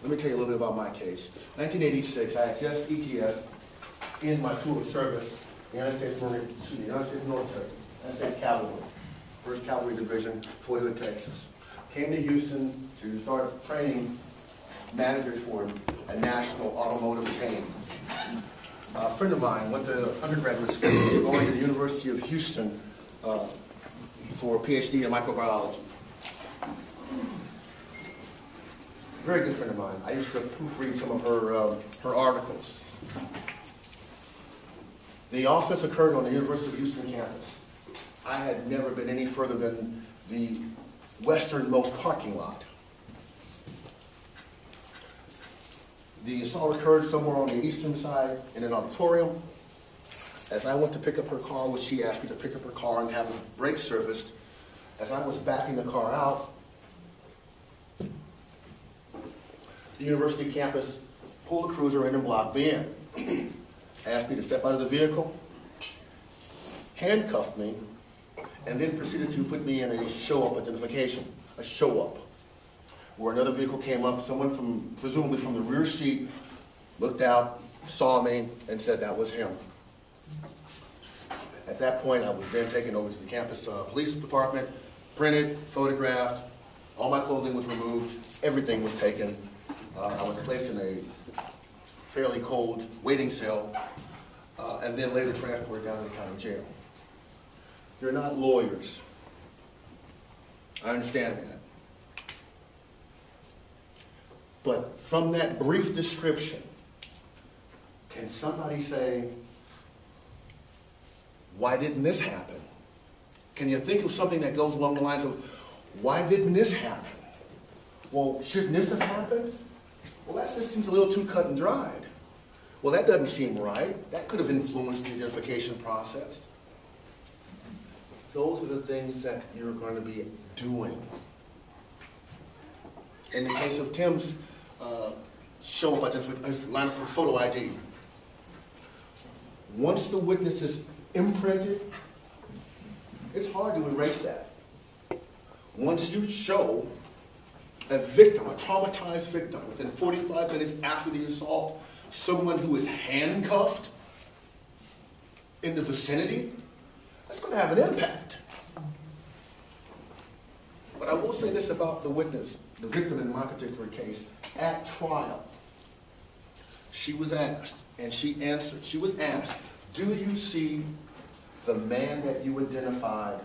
Let me tell you a little bit about my case. 1986, I had just ETS in my tour of service, the United States Military, United States Cavalry, 1st Cavalry Division, Fort Hood, Texas. Came to Houston to start training managers for a national automotive chain. A friend of mine went to undergraduate school, going to the University of Houston for a PhD in microbiology. Very good friend of mine. I used to proofread some of her articles. The offense occurred on the University of Houston campus. I had never been any further than the westernmost parking lot. The assault occurred somewhere on the eastern side in an auditorium. As I went to pick up her car, which she asked me to pick up her car and have the brakes serviced, as I was backing the car out, the university campus pulled the cruiser in and blocked me in. Asked me to step out of the vehicle, handcuffed me, and then proceeded to put me in a show-up identification, a show-up, where another vehicle came up, someone from, presumably from the rear seat, looked out, saw me, and said that was him. At that point, I was then taken over to the campus police department, printed, photographed, all my clothing was removed, everything was taken. I was placed in a fairly cold waiting cell, and then later transported down to the county jail. You're not lawyers. I understand that. But from that brief description, can somebody say, why didn't this happen? Can you think of something that goes along the lines of, why didn't this happen? Well, shouldn't this have happened? Well, that just seems a little too cut and dried. Well, that doesn't seem right. That could have influenced the identification process. Those are the things that you're going to be doing. In the case of Tim's show-up identification, line up with photo ID, once the witness is imprinted, it's hard to erase that. Once you show a victim, a traumatized victim, within 45 minutes after the assault, someone who is handcuffed in the vicinity, that's going to have an impact. But I will say this about the witness, the victim in my particular case. At trial, she was asked, and she answered. She was asked, do you see the man that you identified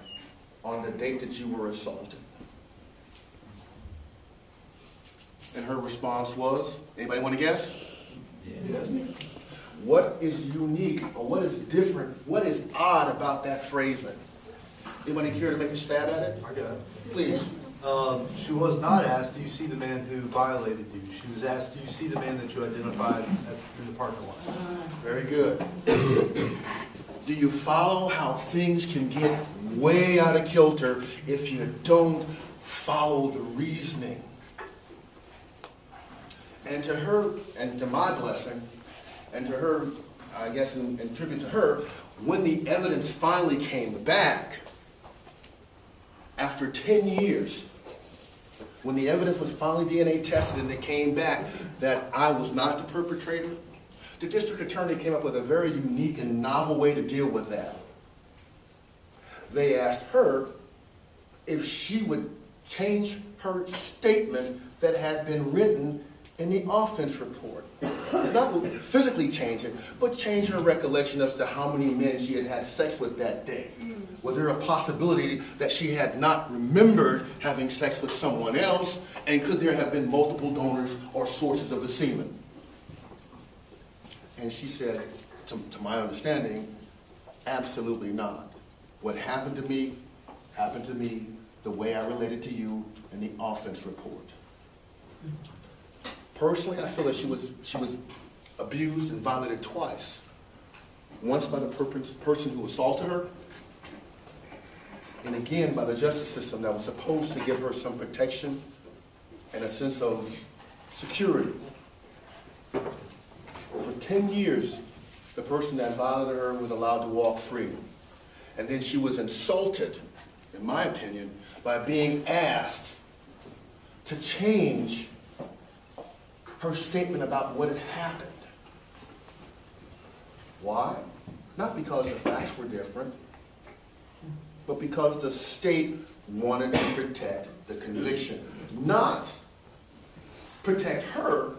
on the date that you were assaulted? And her response was, anybody want to guess? Yes. What is unique, or what is different, what is odd about that phrasing? Anybody care to make a stab at it? I got it. Please. She was not asked, do you see the man who violated you? She was asked, do you see the man that you identified in the parking lot? Very good. Do you follow how things can get way out of kilter if you don't follow the reasoning? And to her, and to my blessing, and to her, I guess in tribute to her, when the evidence finally came back, after 10 years, when the evidence was finally DNA tested and it came back that I was not the perpetrator, the district attorney came up with a very unique and novel way to deal with that. They asked her if she would change her statement that had been written in the offense report. Not physically change it, but change her recollection as to how many men she had had sex with that day. Was there a possibility that she had not remembered having sex with someone else, and could there have been multiple donors or sources of the semen? And she said, to my understanding, absolutely not. What happened to me the way I related to you in the offense report. Personally, I feel that she was abused and violated twice. Once by the person who assaulted her, and again by the justice system that was supposed to give her some protection and a sense of security. For 10 years, the person that violated her was allowed to walk free. And then she was insulted, in my opinion, by being asked to change her statement about what had happened. Why? Not because the facts were different, but because the state wanted to protect the conviction, not protect her,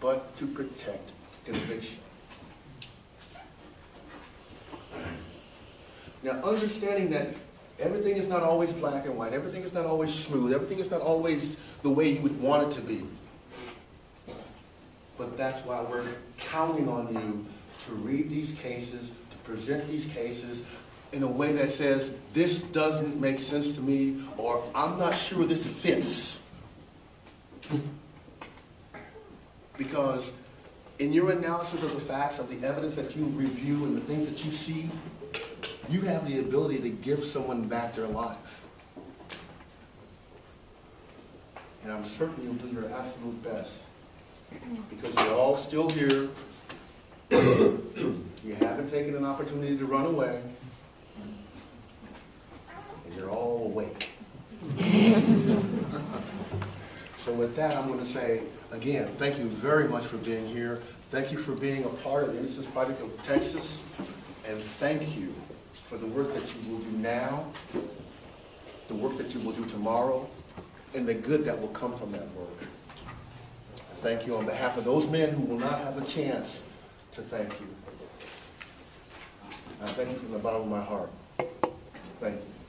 but to protect the conviction. Now, understanding that everything is not always black and white, everything is not always smooth, everything is not always the way you would want it to be. But that's why we're counting on you to read these cases, to present these cases in a way that says, this doesn't make sense to me, or I'm not sure this fits. Because in your analysis of the facts, of the evidence that you review and the things that you see, you have the ability to give someone back their life. And I'm certain you'll do your absolute best. Because you're all still here. You haven't taken an opportunity to run away. And you're all awake. So with that, I'm going to say, again, thank you very much for being here. Thank you for being a part of the Innocence Project of Texas. And thank you for the work that you will do now, the work that you will do tomorrow, and the good that will come from that work. I thank you on behalf of those men who will not have a chance to thank you. I thank you from the bottom of my heart. Thank you.